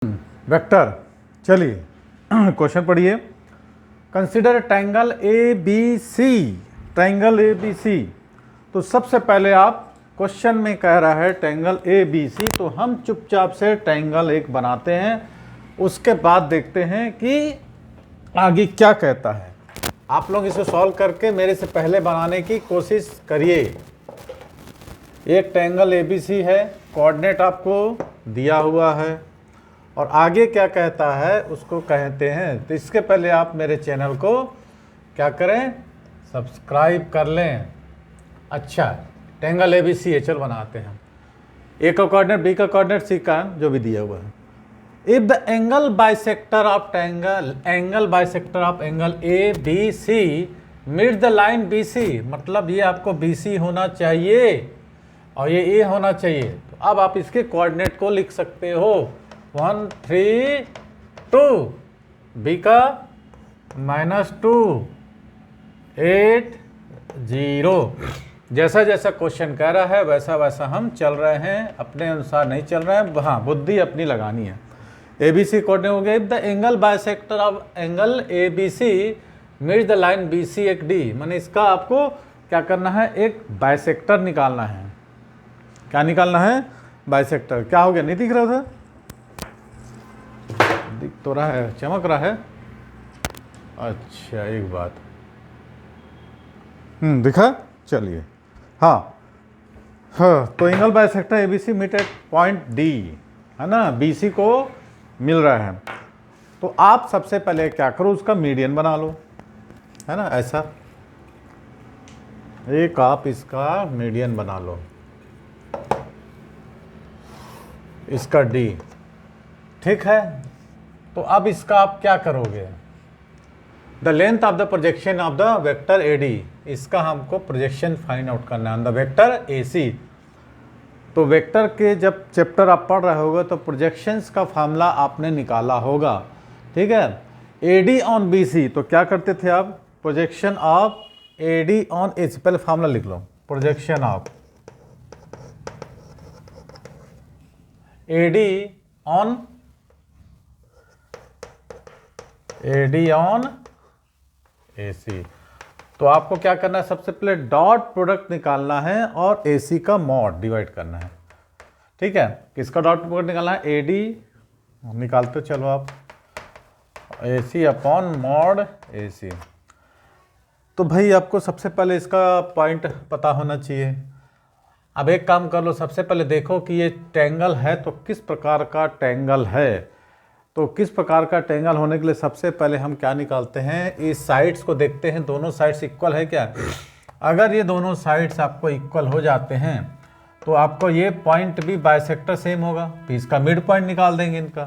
Vector. चलिए question पढ़िए। Consider triangle A B C. Triangle A B C, तो सबसे पहले आप क्वेश्चन में कह रहा है ट्रायंगल ए बी सी, तो हम चुपचाप से ट्रायंगल एक बनाते हैं, उसके बाद देखते हैं कि आगे क्या कहता है। आप लोग इसे सॉल्व करके मेरे से पहले बनाने की कोशिश करिए। एक ट्रायंगल ए बी सी है, कोऑर्डिनेट आपको दिया हुआ है और आगे क्या कहता है उसको कहते हैं। तो इसके पहले आप मेरे चैनल को क्या करें, सब्सक्राइब कर लें। अच्छा, ट्रायंगल ए बी सी है, चलो बनाते हैं। ए का कोऑर्डिनेट, बी का कोऑर्डिनेट, सी का जो भी दिया हुआ है। If the angle bisector of triangle, angle bisector of angle A B C meet the line B C, मतलब ये आपको बी सी होना चाहिए और ये ए होना चाहिए। तो अब आप इसके कोऑर्डिनेट को लिख सकते हो 1 3 2, बी का -2 8 0। जैसा जैसा क्वेश्चन कह रहा है वैसा वैसा हम चल रहे हैं, अपने अनुसार नहीं चल रहे हैं। हाँ, बुद्धि अपनी लगानी है। ए बी सी कोऑर्डिनेट हो गया। If the angle bisector of angle A B C meet the line B C एक डी, माने इसका आपको क्या करना है, एक बाइसेक्टर निकालना है। क्या निकालना है, बाइसेक्टर। क्या हो गया, नहीं दिख रहा था? दिख तो रहा है, चमक रहा है। अच्छा, एक बात दिखा। चलिए, हाँ तो angle bisector A B C meet at point D, है ना, बी सी को मिल रहा है। तो आप सबसे पहले क्या करो, उसका मीडियन बना लो, है ना, ऐसा एक आप इसका मीडियन बना लो, इसका डी, ठीक है। तो अब इसका आप क्या करोगे, the length of the projection of the vector A D, इसका हमको प्रोजेक्शन फाइंड आउट करना है on the vector A C. तो वेक्टर के जब चैप्टर आप पढ़ रहे होगे तो प्रोजेक्शंस का फार्मूला आपने निकाला होगा, ठीक है। A D on B C, तो क्या करते थे आप, projection of A D on A C, पहले फार्मूला लिख लो, projection of A D on A C. तो आपको क्या करना है, सबसे पहले डॉट प्रोडक्ट निकालना है और ए सी का मॉड डिवाइड करना है, ठीक है। किसका डॉट प्रोडक्ट निकालना है, ए डी निकालते चलो आप, ए सी अपॉन मॉड ए सी। तो भाई आपको सबसे पहले इसका पॉइंट पता होना चाहिए। अब एक काम कर लो, सबसे पहले देखो कि ये ट्रायंगल है तो किस प्रकार का ट्रायंगल है। तो किस प्रकार का ट्रायंगल होने के लिए सबसे पहले हम क्या निकालते हैं, इस साइड्स को देखते हैं, दोनों साइड्स इक्वल है क्या। अगर ये दोनों साइड्स आपको इक्वल हो जाते हैं तो आपको ये पॉइंट भी बाइसेक्टर सेम होगा, तो इसका मिड पॉइंट निकाल देंगे इनका।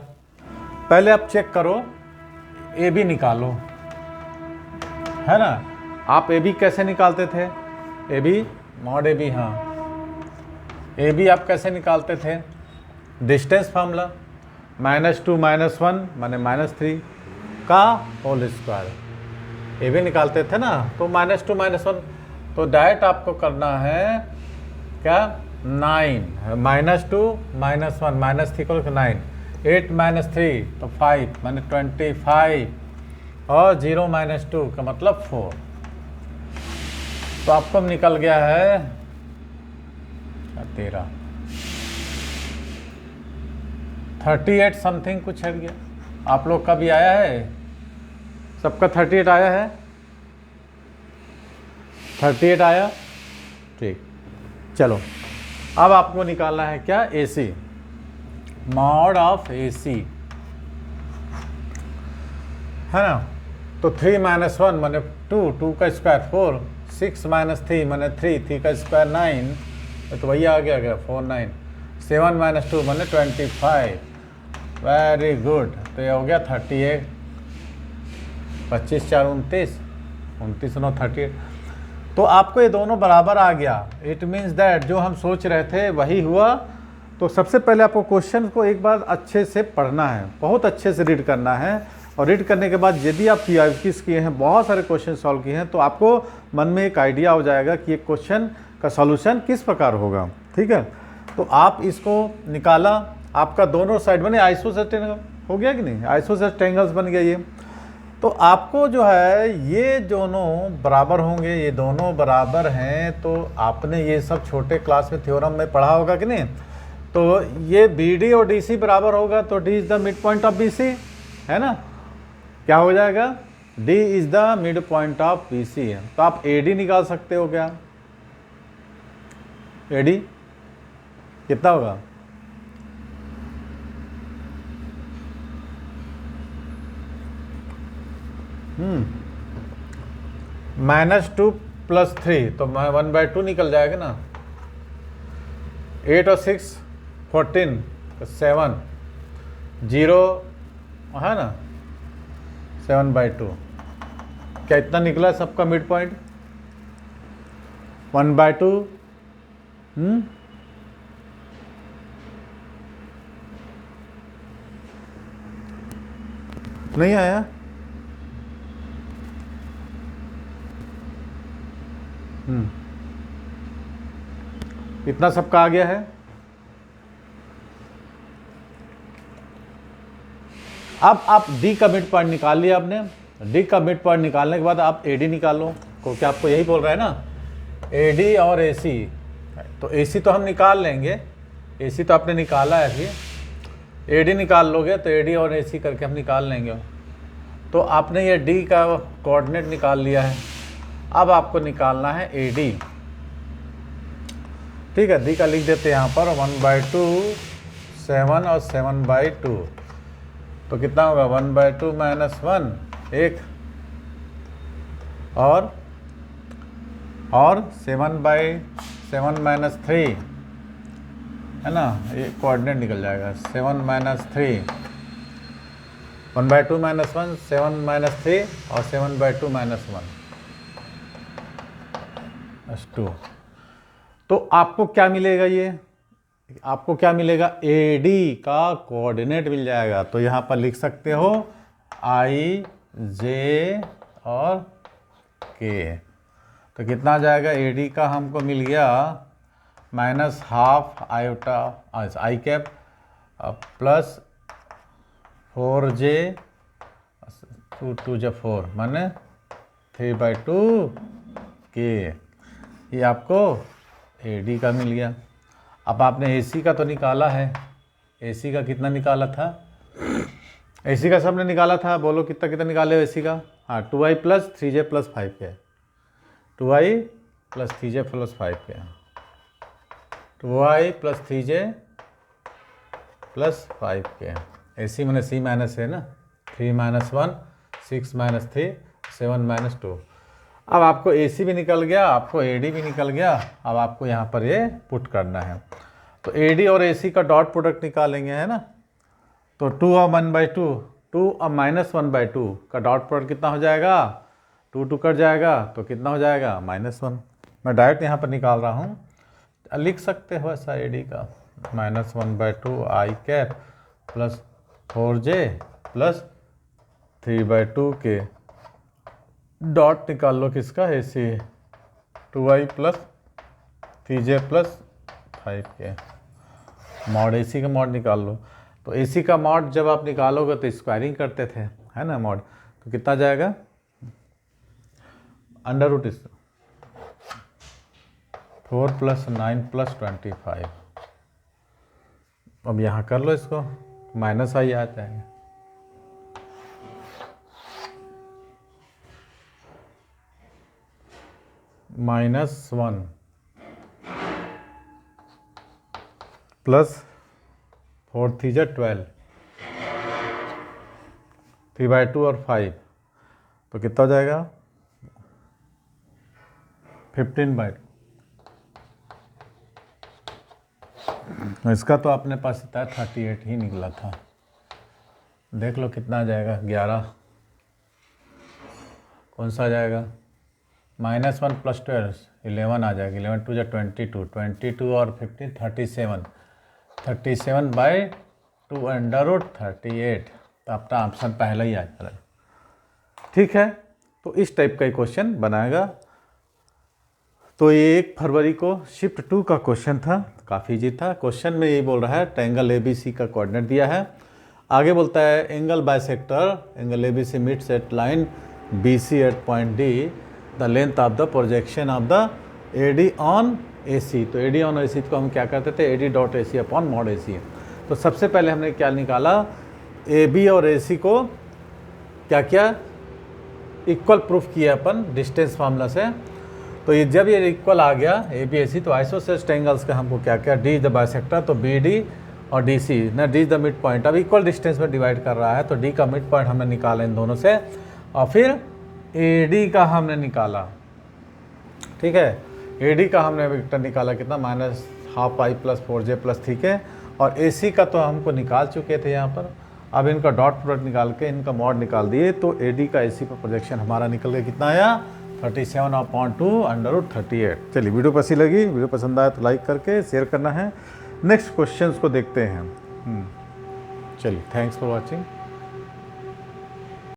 पहले आप चेक करो, ए बी निकालो, है ना। आप ए बी कैसे निकालते थे, A B mod A B, हाँ ए बी आप कैसे निकालते थे, डिस्टेंस फार्मूला, -2 -1 माने -3 का होल स्क्वायर, ए बी निकालते थे ना। तो -2 -1, तो डायरेक्ट आपको करना है क्या, 9 -2 -1 -3 को 9, 8 -3 तो 5 माने 25 और 0 -2 का मतलब 4। तो आपको निकल गया है 13 38 समथिंग कुछ है गया। आप लोग का भी आया है, सबका 38 आया है, 38 आया, ठीक। चलो अब आपको निकालना है क्या, ए सी, मॉड ऑफ ए सी, है ना। तो 3 -1 माने 2, 2 का स्क्वायर 4, 6 -3 माने 3, 3 का स्क्वायर 9, तो वही आ गया 4 9, 7 -2 माने 25, वेरी गुड। तो ये हो गया 38, 25 4 29, 29 9 38। तो आपको ये दोनों बराबर आ गया। इट मीन्स दैट जो हम सोच रहे थे वही हुआ। तो सबसे पहले आपको क्वेश्चन को एक बार अच्छे से पढ़ना है, बहुत अच्छे से रीड करना है, और रीड करने के बाद यदि आप PIQs किए हैं, बहुत सारे क्वेश्चन सॉल्व किए हैं, तो आपको मन में एक आइडिया हो जाएगा कि ये क्वेश्चन का सॉल्यूशन किस प्रकार होगा, ठीक है। तो आप इसको निकाला, आपका दोनों साइड बने आइसोसेलेस ट्रायंगल, हो गया कि नहीं, आइसोसेलेस ट्रायंगल्स बन गया ये। तो आपको जो है ये दोनों बराबर होंगे, ये दोनों बराबर हैं, तो आपने ये सब छोटे क्लास में थ्योरम में पढ़ा होगा कि नहीं। तो ये BD और DC बराबर होगा तो D is the mid point of BC, है ना। क्या हो जाएगा, D is the mid point of BC है। तो आप AD निकाल सकते हो क्या, AD कितना होगा, -2 + 3 तो 1/2 निकल जाएगा ना। 8 और 6 14 7 0 है ना, 7/2। क्या इतना निकला सबका मिड पॉइंट 1/2। नहीं आया, इतना सबका आ गया है। अब आप D का मिड पॉइंट निकाल लिया आपने। D का मिड पॉइंट निकालने के बाद आप AD निकालो, को क्या आपको यही बोल रहा है ना, AD और AC। तो AC तो हम निकाल लेंगे, AC तो आपने निकाला है अभी, AD निकाल लोगे तो AD और AC करके हम निकाल लेंगे। तो आपने ये D का कोऑर्डिनेट निकाल लिया है, अब आपको निकालना है AD। ठीक है, D का लिख देते हैं यहाँ पर 1/2 7 और 7/2। तो कितना होगा 1/2 - 1 1 और 7/7 - 3 है ना, ये कोऑर्डिनेट निकल जाएगा 7 - 3 1/2 - 1 7 - 3 और 7/2 - 1 2। तो आपको क्या मिलेगा, ये आपको क्या मिलेगा, AD का कोऑर्डिनेट मिल जाएगा। तो यहाँ पर लिख सकते हो I J और K। तो कितना आ जाएगा, AD का हमको मिल गया -12 iota I cap plus 4J 2 × 4 माने 3/2 K। ये आपको AD का मिल गया। अब आपने AC का तो निकाला है, AC का कितना निकाला था, AC का सबने निकाला था, बोलो कितना कितना निकाले हो AC का। हाँ 2I + 3J + 5K, 2I + 3J + 5K, 2I + 3J + 5K। AC मैंने C माइनस है ना, 3 - 1 6 - 3 7 - 2। अब आपको AC भी निकल गया, आपको AD भी निकल गया। अब आपको यहाँ पर ये पुट करना है। तो AD और AC का डॉट प्रोडक्ट निकालेंगे, है ना। तो 2 और 1/2 2 और -1/2 का डॉट प्रोडक्ट कितना हो जाएगा, 2 2 कट जाएगा तो कितना हो जाएगा -1। मैं डायरेक्ट यहाँ पर निकाल रहा हूँ, लिख सकते हो ऐसा AD का -1/2 I cap plus 4J plus 3/2 K। Dot निकाल लो किसका, AC 2I + 3J + 5K। Mod AC का मॉड निकाल लो। तो AC का मॉड जब आप निकालोगे तो स्क्वायरिंग करते थे, है ना मॉड। तो कितना जाएगा, √4 + 9 + 25। अब यहाँ कर लो इसको, -I आता है। -1 प्लस 4 3 12 3/2 और 5 तो कितना हो जाएगा 15/2। इसका तो अपने पास था 38 ही निकला था। देख लो कितना आ जाएगा, 11 कौन सा आ जाएगा, -1 + 12 11 आ जाएगा। 11 2 22 22 और 15 37 37/2 √38। तो आपका ऑप्शन पहला ही आ जा रहा है। ठीक है, तो इस टाइप का क्वेश्चन बनाएगा। तो ये 1 फरवरी को शिफ्ट 2 का क्वेश्चन था, काफ़ी इजी था। क्वेश्चन में ये बोल रहा है ट्रायंगल ABC का कोऑर्डिनेट दिया है। आगे बोलता है angle bisector angle ABC meets at line BC at point D, the length of the projection of the AD on AC। तो AD ऑन AC को हम क्या करते थे, AD dot AC upon mod AC। तो सबसे पहले हमने क्या निकाला, AB और AC को क्या किया, इक्वल प्रूफ किया अपन डिस्टेंस फार्मूला से। तो ये जब ये इक्वल आ गया ABAC, तो आइसोसेलेस ट्रायंगल्स का हमको क्या किया, D इज द बाइसेक्टर, तो BD और DC ना, D is the mid point. अब इक्वल डिस्टेंस में डिवाइड कर रहा है, तो D का मिड पॉइंट हमने निकाला इन दोनों से, और फिर AD का हमने निकाला। ठीक है, AD का हमने वेक्टर निकाला कितना, -12 पाई प्लस 4j प्लस, ठीक है। और AC का तो हमको निकाल चुके थे यहाँ पर। अब इनका डॉट प्रोडक्ट निकाल के इनका मॉड निकाल दिए, तो AD का AC पर प्रोजेक्शन हमारा निकल गया, कितना आया, 37/2 √38। चलिए, वीडियो पसंद लगी, वीडियो पसंद आया तो लाइक करके शेयर करना है। नेक्स्ट क्वेश्चंस को देखते हैं। चलिए, थैंक्स फॉर वॉचिंग।